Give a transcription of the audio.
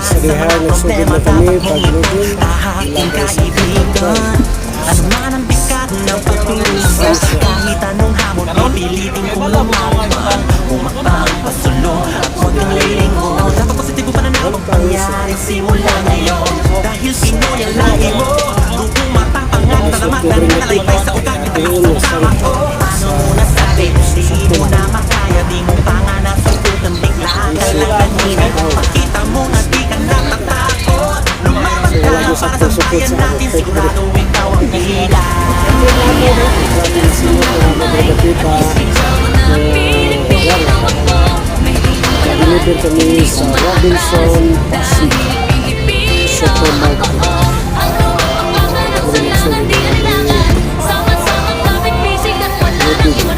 Sa diha, nagsugod na kami pag-loading. Aking kaibigan, ano man ang bigat ng pagtulos, kahit anong hamon, pipilitin kong lumaban. Umakbang pasulong at huwag kang lilingon. Dapat positibo pa na nangyari simula ngayon. Dahil Pinoy ang lahi mo, lupong matapangat na naman na nalaybay sa ugat ng kasama ko. Paano mo nasabi, di mo na makaya, di mo pa nga nasusukan, bigla ka lang kanina. Pakita mo na di ka natatakot, lumaban ka para sa bayan natin, sigurado ikaw ang hila. Nag-deliver kami sa Robinson Pasig Supermarket. Nagsugod na kami.